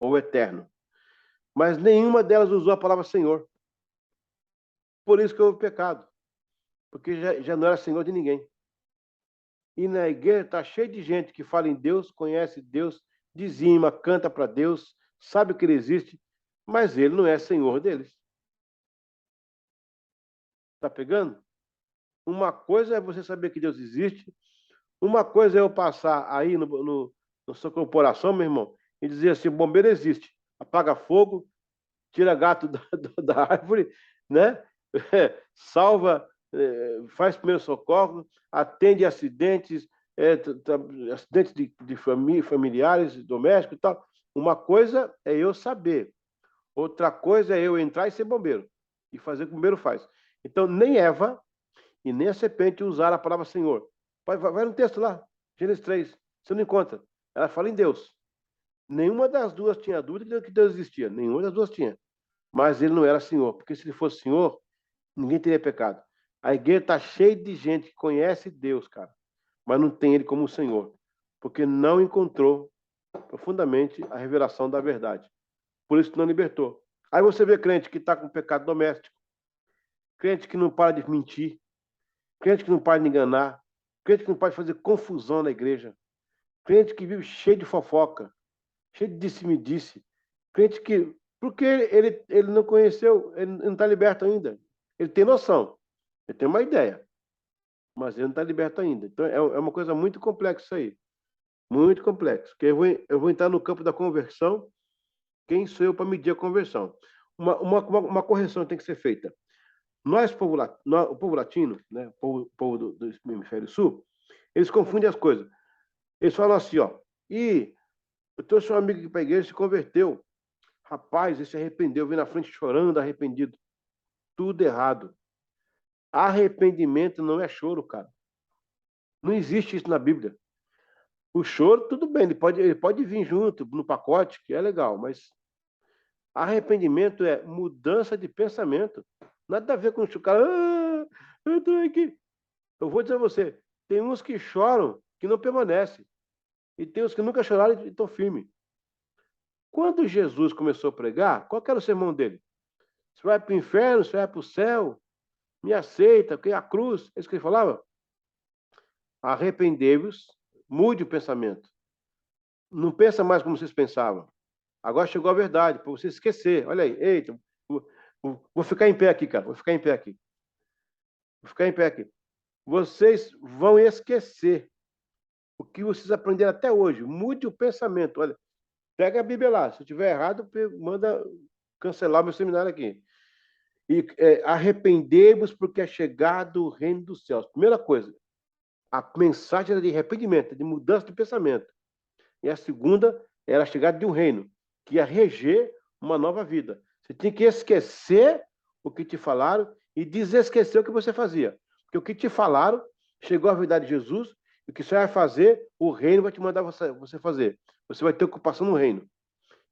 ou eterno. Mas nenhuma delas usou a palavra Senhor. Por isso que houve pecado. Porque já não era Senhor de ninguém. E na igreja está cheio de gente que fala em Deus, conhece Deus, dizima, canta para Deus, sabe que ele existe, mas ele não é Senhor deles. Está pegando? Uma coisa é você saber que Deus existe, uma coisa é eu passar aí na sua corporação, meu irmão, e dizer assim, bombeiro existe, apaga fogo, tira gato da árvore, né? Salva, faz primeiro socorro, atende acidentes, acidentes de familiares, domésticos e tal. Uma coisa é eu saber, outra coisa é eu entrar e ser bombeiro, e fazer o que o bombeiro faz. Então, nem Eva e nem a serpente usaram a palavra Senhor. Vai no texto lá, Gênesis 3, você não encontra. Ela fala em Deus. Nenhuma das duas tinha dúvida de que Deus existia, nenhuma das duas tinha. Mas ele não era Senhor, porque se ele fosse Senhor, ninguém teria pecado. A igreja está cheia de gente que conhece Deus, cara, mas não tem ele como Senhor, porque não encontrou profundamente a revelação da verdade. Por isso não libertou. Aí você vê crente que está com pecado doméstico, crente que não para de mentir, crente que não para de enganar, crente que não para de fazer confusão na igreja, crente que vive cheio de fofoca, cheio de disse-me-disse, crente que... Porque ele não conheceu, ele não está liberto ainda. Ele tem noção, ele tem uma ideia, mas ele não está liberto ainda. Então, é uma coisa muito complexa isso aí. Muito complexo. Porque eu vou entrar no campo da conversão. Quem sou eu para medir a conversão? Uma correção tem que ser feita. O povo latino, né, o povo do hemisfério sul, eles confundem as coisas. Eles falam assim, ó, e eu trouxe um amigo aqui para a igreja, se converteu. Rapaz, ele se arrependeu, veio na frente chorando, arrependido. Tudo errado. Arrependimento não é choro, cara. Não existe isso na Bíblia. O choro, tudo bem, ele pode vir junto no pacote, que é legal, mas arrependimento é mudança de pensamento. Nada a ver com o cara, eu tô aqui. Eu vou dizer a você, tem uns que choram que não permanecem. E tem uns que nunca choraram e estão firmes. Quando Jesus começou a pregar, qual que era o sermão dele? Você vai para o inferno, você vai para o céu, me aceita, porque a cruz, é isso que ele falava? Arrependei-vos, mude o pensamento. Não pensa mais como vocês pensavam. Agora chegou a verdade, para você esquecer. Olha aí, eita, vou ficar em pé aqui, cara, vou ficar em pé aqui. Vou ficar em pé aqui. Vocês vão esquecer o que vocês aprenderam até hoje. Mude o pensamento. Olha, pega a Bíblia lá. Se eu estiver errado, manda cancelar o meu seminário aqui. E arrependei-vos porque é chegado o reino dos céus. Primeira coisa, a mensagem era de arrependimento, de mudança de pensamento. E a segunda era a chegada de um reino, que ia reger uma nova vida. Você tinha que esquecer o que te falaram e desesquecer o que você fazia. Porque o que te falaram, chegou a verdade de Jesus, e o que você vai fazer, o reino vai te mandar você fazer. Você vai ter ocupação no reino.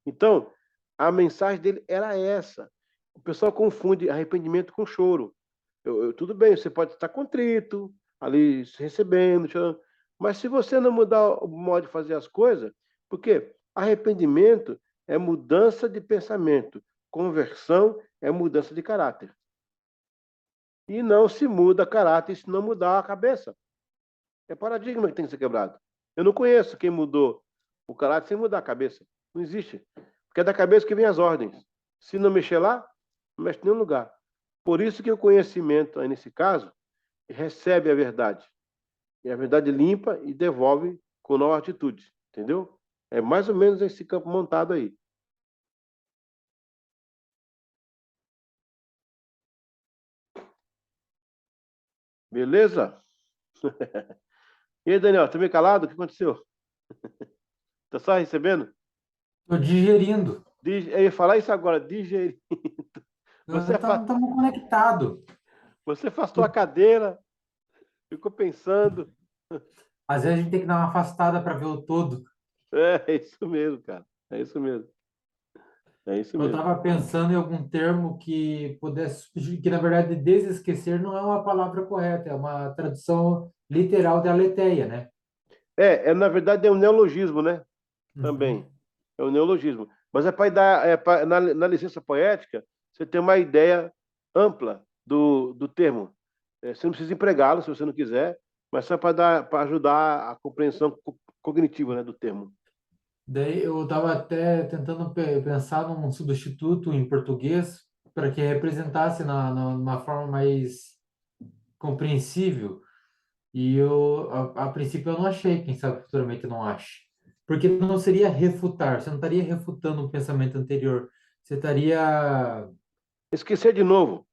Então, a mensagem dele era essa. O pessoal confunde arrependimento com choro. Tudo bem, você pode estar contrito, ali se recebendo, chorando, mas se você não mudar o modo de fazer as coisas, porque arrependimento é mudança de pensamento, conversão é mudança de caráter. E não se muda caráter se não mudar a cabeça. É paradigma que tem que ser quebrado. Eu não conheço quem mudou o caráter sem mudar a cabeça. Não existe. Porque é da cabeça que vem as ordens. Se não mexer lá, não mexe em nenhum lugar. Por isso que o conhecimento, aí nesse caso, recebe a verdade. E a verdade limpa e devolve com nova atitude. Entendeu? É mais ou menos esse campo montado aí. Beleza? E aí, Daniel, tá meio calado? O que aconteceu? Tá só recebendo? Estou digerindo. Eu ia falar isso agora, digerir. Você, Estamos conectados. você afastou a cadeira, ficou pensando. Às vezes a gente tem que dar uma afastada para ver o todo. É isso mesmo, cara. É isso mesmo. É isso Eu mesmo. estava pensando em algum termo que pudesse, que na verdade desesquecer não é uma palavra correta, é uma tradução literal da aletheia, né? Na verdade, é um neologismo, né? Uhum. Também. É um neologismo. Mas é para dar, na licença poética, você tem uma ideia ampla do termo. Você não precisa empregá-lo se você não quiser, mas só para ajudar a compreensão cognitiva, né, do termo. Daí eu estava até tentando pensar num substituto em português para que representasse numa forma mais compreensível. E a princípio, eu não achei, quem sabe futuramente eu não ache. Porque não seria refutar, você não estaria refutando um pensamento anterior. Você estaria, Esquecer de novo.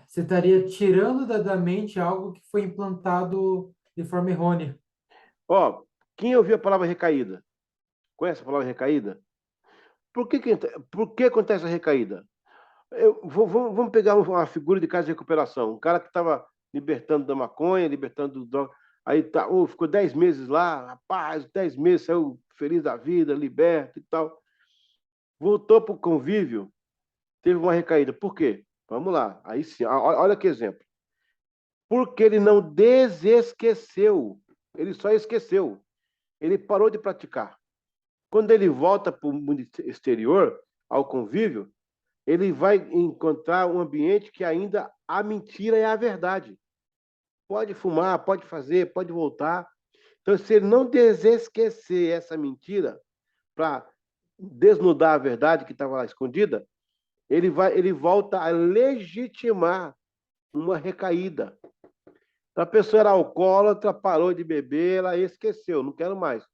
você estaria tirando da mente algo que foi implantado de forma errônea. Ó, quem ouviu a palavra recaída? Conhece a palavra recaída? Por que acontece a recaída? Vamos pegar uma figura de casa de recuperação. Um cara que estava libertando da maconha, libertando do droga. Aí tá, ficou 10 meses lá, rapaz, 10 meses, saiu feliz da vida, liberto e tal. Voltou para o convívio, teve uma recaída. Por quê? Vamos lá. Aí sim, olha que exemplo. Porque ele não desesqueceu, ele só esqueceu. Ele parou de praticar. Quando ele volta para o mundo exterior, ao convívio, ele vai encontrar um ambiente que ainda a mentira é a verdade. Pode fumar, pode fazer, pode voltar. Então, se ele não desesquecer essa mentira para desnudar a verdade que estava lá escondida, ele volta a legitimar uma recaída. Então, a pessoa era alcoólatra, parou de beber, ela esqueceu, não quero mais.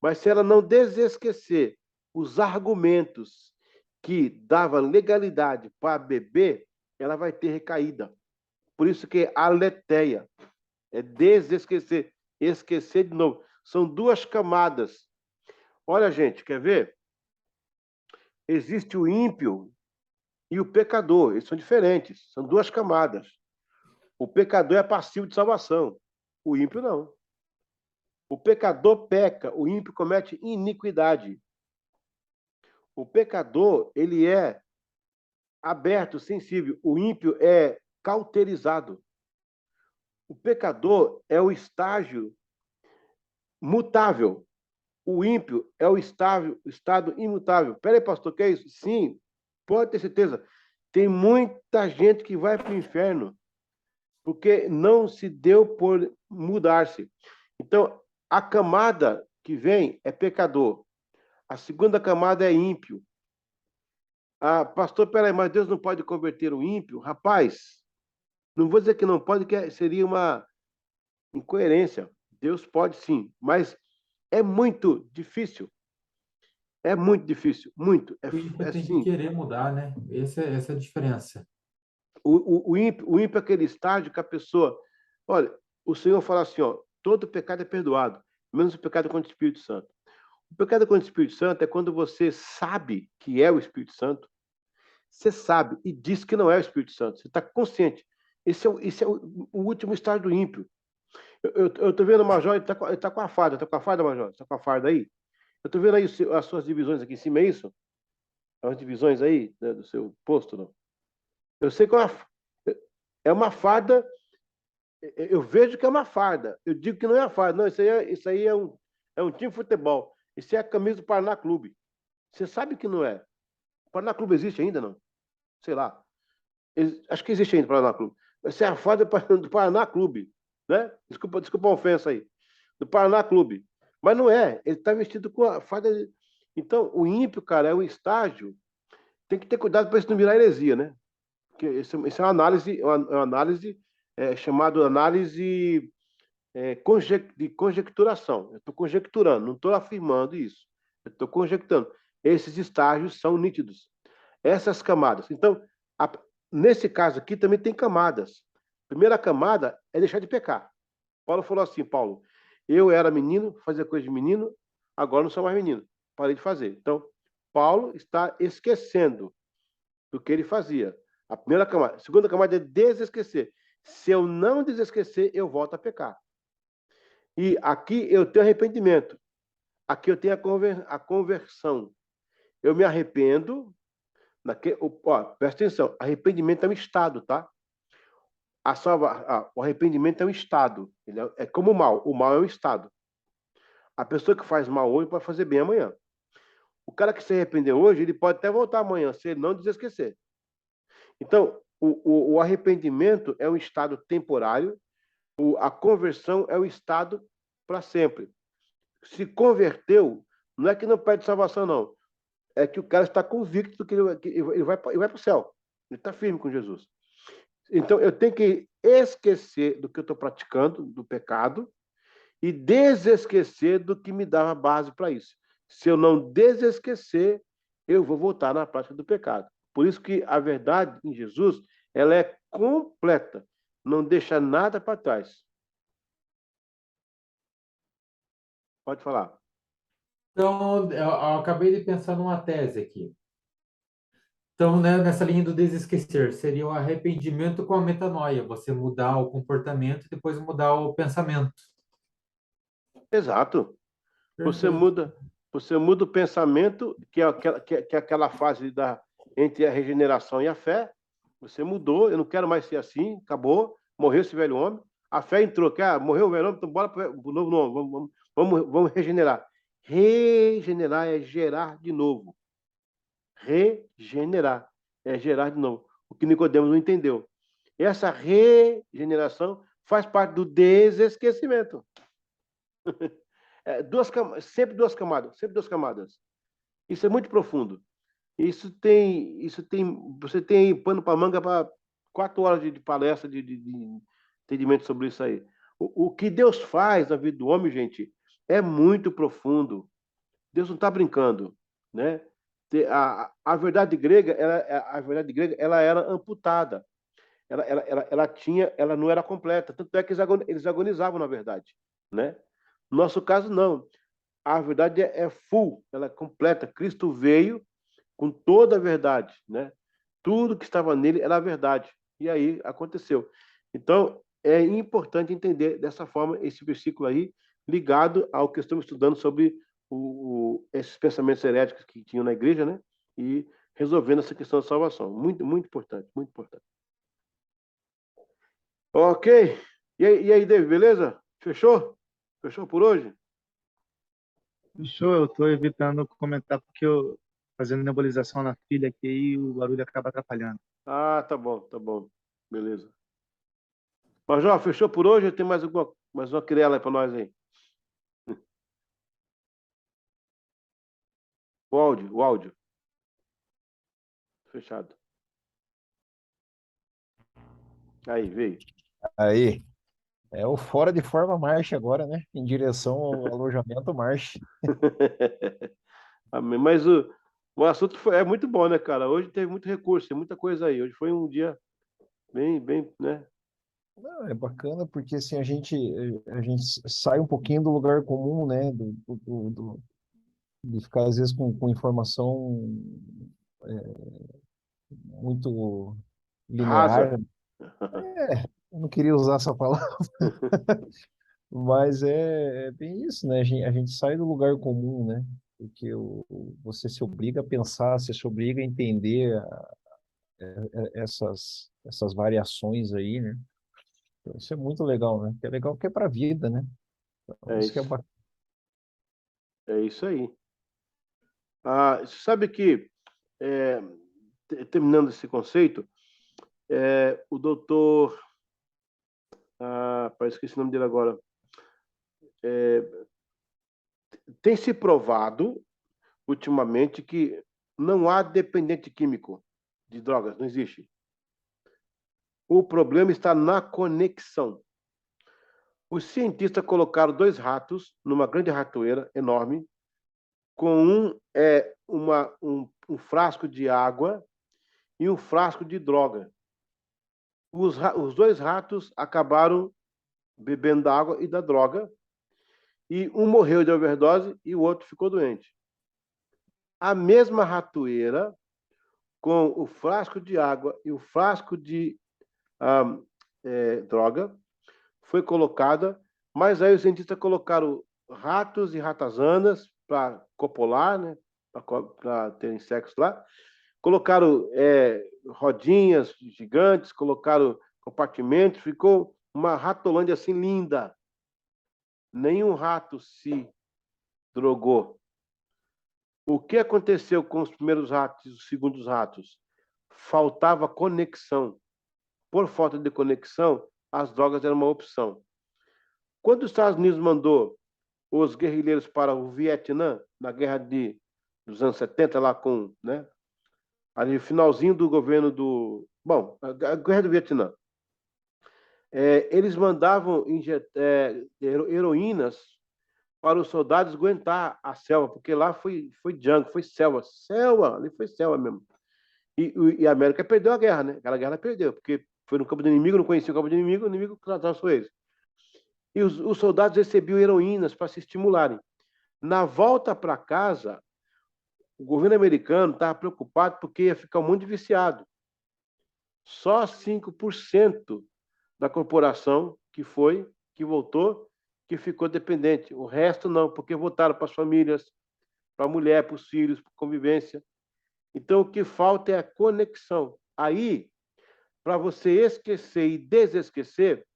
Mas se ela não desesquecer os argumentos que dava legalidade para beber, ela vai ter recaída. Por isso que é aletheia. É desesquecer. Esquecer de novo. São duas camadas. Olha, gente, quer ver? Existe o ímpio e o pecador. Eles são diferentes. São duas camadas. O pecador é passivo de salvação. O ímpio não. O pecador peca, o ímpio comete iniquidade. O pecador, ele é aberto, sensível. O ímpio é cauterizado. O pecador é o estágio mutável. O ímpio é o estado imutável. Peraí, pastor, que é isso? Sim, pode ter certeza. Tem muita gente que vai para o inferno porque não se deu por mudar-se. Então, a camada que vem é pecador. A segunda camada é ímpio. Ah, pastor, peraí, mas Deus não pode converter o ímpio? Rapaz, não vou dizer que não pode, que seria uma incoerência. Deus pode sim, mas é muito difícil. É muito difícil, muito. O ímpio É tem que sim. querer mudar, né? Essa é a diferença. O ímpio é aquele estágio que a pessoa. Olha, o Senhor fala assim: ó, todo pecado é perdoado, menos o pecado contra o Espírito Santo. O pecado contra o Espírito Santo é quando você sabe que é o Espírito Santo, Você sabe e diz que não é o Espírito Santo. Você está consciente. Esse é o último estágio do ímpio. Eu tô vendo o Major, ele tá com a farda. Tá com a farda, Major? Tá com a farda aí? Eu tô vendo aí as suas divisões aqui em cima, é isso? As divisões aí, né, do seu posto, não? Eu sei que é uma farda. Eu vejo que é uma farda. Eu digo que não é a farda. Não, isso aí é um time de futebol. Isso é a camisa do Paraná Clube. Você sabe que não é. O Paraná Clube existe ainda, não? Sei lá. Acho que existe ainda o Paraná Clube. Essa é a farda do Paraná Clube, né? Desculpa a ofensa aí. Do Paraná Clube. Mas não é. Ele está vestido com a farda. Então, o ímpio, cara, é um estágio. Tem que ter cuidado para isso não virar heresia, né? Porque isso é uma análise, uma análise chamada análise de conjecturação. Eu estou conjecturando, não estou afirmando isso. Eu estou conjecturando. Esses estágios são nítidos. Essas camadas. Então, a, nesse caso aqui também tem camadas. A primeira camada é deixar de pecar. Paulo falou assim, Paulo, eu era menino, fazia coisa de menino, agora não sou mais menino. Parei de fazer. Então, Paulo está esquecendo do que ele fazia. A primeira camada. A segunda camada é desesquecer. Se eu não desesquecer, eu volto a pecar. E aqui eu tenho arrependimento. Aqui eu tenho a conversão. Eu me arrependo. Presta atenção. Arrependimento é um estado, tá? O arrependimento é um estado. Ele é como o mal. O mal é um estado. A pessoa que faz mal hoje pode fazer bem amanhã. O cara que se arrependeu hoje, ele pode até voltar amanhã, se ele não desesquecer. Então, o arrependimento é um estado temporário, a conversão é um estado para sempre. Se converteu, não é que não perde salvação, não. É que o cara está convicto que ele vai para o céu. Ele está firme com Jesus. Então, eu tenho que esquecer do que eu estou praticando, do pecado, e desesquecer do que me dava base para isso. Se eu não desesquecer, eu vou voltar na prática do pecado. Por isso que a verdade em Jesus, ela é completa, não deixa nada para trás. Pode falar. Então, eu acabei de pensar numa tese aqui. Então, né, nessa linha do desesquecer, seria o arrependimento com a metanoia, você mudar o comportamento e depois mudar o pensamento. Exato. Você Perfeito. muda o pensamento, que é aquela fase entre a regeneração e a fé. Você mudou, eu não quero mais ser assim, acabou, morreu esse velho homem. A fé entrou, morreu o velho homem, então bora para o novo nome, vamos regenerar. Regenerar é gerar de novo. Regenerar é gerar de novo. O que Nicodemos não entendeu. Essa regeneração faz parte do desesquecimento. Sempre duas camadas, sempre duas camadas. Isso é muito profundo. Você tem pano para manga para 4 horas de palestra, de entendimento sobre isso aí. O que Deus faz na vida do homem, gente, é muito profundo. Deus não está brincando, né? A verdade grega, ela era amputada. Ela não era completa. Tanto é que eles agonizavam, na verdade, né? No nosso caso, não. A verdade é full, ela é completa. Cristo veio com toda a verdade, né? Tudo que estava nele era a verdade. E aí aconteceu. Então, é importante entender dessa forma esse versículo aí, ligado ao que estamos estudando sobre esses pensamentos heréticos que tinham na igreja, né? E resolvendo essa questão da salvação. Muito, muito importante, muito importante. Ok. E aí, David, beleza? Fechou? Fechou por hoje? Fechou, eu tô evitando comentar porque eu fazendo nebulização na filha aqui e o barulho acaba atrapalhando. Ah, tá bom, tá bom. Beleza. Major, fechou por hoje? Tem mais uma querela aí para nós aí? O áudio. Fechado. Aí, veio. Aí, é o fora de forma marcha agora, né? Em direção ao alojamento marcha. Amém. Mas o assunto é muito bom, né, cara? Hoje teve muito recurso, tem muita coisa aí. Hoje foi um dia bem, bem, né? Não, é bacana porque assim a gente sai um pouquinho do lugar comum, né? De ficar às vezes com informação muito Rasa. linear. Eu não queria usar essa palavra, mas é bem isso, né? A gente sai do lugar comum, né? Porque você se obriga a pensar, você se obriga a entender essas variações aí, né? Então, isso é muito legal, né? Que é legal porque é para a vida, né? Então, É isso que é isso. bacana. É isso aí. Você sabe que, é, terminando esse conceito, o doutor, parece que esse nome dele agora, tem se provado ultimamente que não há dependente químico de drogas, não existe. O problema está na conexão. Os cientistas colocaram 2 ratos numa grande ratoeira enorme, com um frasco de água e um frasco de droga. Os 2 ratos acabaram bebendo da água e da droga, e um morreu de overdose e o outro ficou doente. A mesma ratoeira, com o frasco de água e o frasco de droga, foi colocada, mas aí os cientistas colocaram ratos e ratazanas para copular, né, para terem sexo lá, colocaram rodinhas gigantes, colocaram compartimentos, ficou uma ratolândia assim linda. Nenhum rato se drogou. O que aconteceu com os primeiros ratos e os segundos ratos? Faltava conexão. Por falta de conexão, as drogas eram uma opção. Quando os Estados Unidos mandou os guerrilheiros para o Vietnã, na guerra dos anos 70, lá com, né, ali finalzinho do governo do... Bom, a guerra do Vietnã. Eles mandavam heroínas para os soldados aguentar a selva, porque lá foi jungle, foi selva. Selva, ali foi selva mesmo. E a América perdeu a guerra, né? Aquela guerra perdeu, porque foi no campo do inimigo, não conhecia o campo do inimigo, o inimigo traçou eles. E os soldados recebiam heroínas para se estimularem. Na volta para casa, o governo americano estava preocupado porque ia ficar um monte de viciado. Só 5% da corporação que voltou, que ficou dependente. O resto não, porque voltaram para as famílias, para a mulher, para os filhos, para a convivência. Então, o que falta é a conexão. Aí, para você esquecer e desesquecer,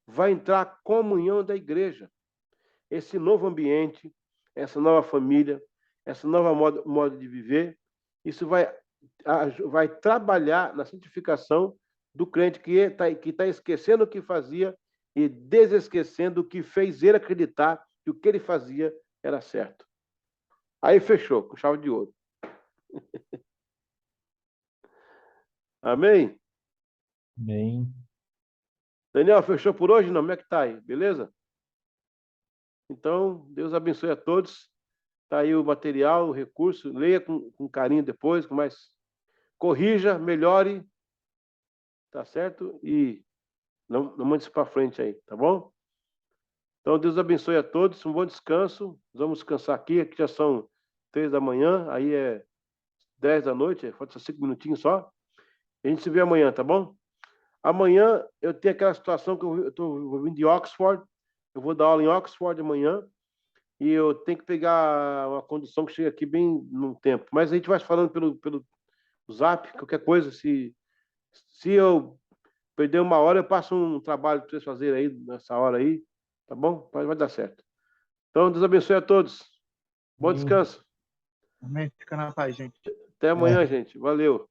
vai entrar a comunhão da igreja. Esse novo ambiente, essa nova família, essa nova modo de viver, isso vai trabalhar na santificação do crente que tá esquecendo o que fazia e desesquecendo o que fez ele acreditar que o que ele fazia era certo. Aí fechou, com chave de ouro. Amém? Bem, Daniel, fechou por hoje? Não, como é que tá aí? Beleza? Então, Deus abençoe a todos. Tá aí o material, o recurso. Leia com carinho depois, com mais. Corrija, melhore, tá certo? E não mande isso para frente aí, tá bom? Então, Deus abençoe a todos. Um bom descanso. Vamos descansar aqui já são 3 da manhã, aí é 10 da noite, falta 5 minutinhos só. A gente se vê amanhã, tá bom? Amanhã eu tenho aquela situação que eu vou vir de Oxford, eu vou dar aula em Oxford amanhã, e eu tenho que pegar uma condução que chega aqui bem no tempo. Mas a gente vai falando pelo Zap, qualquer coisa, se eu perder uma hora, eu passo um trabalho para vocês fazerem aí, nessa hora aí, tá bom? Vai dar certo. Então, Deus abençoe a todos. Bom bem, descanso. Amém. Fica na paz, gente. Até amanhã, gente. Valeu.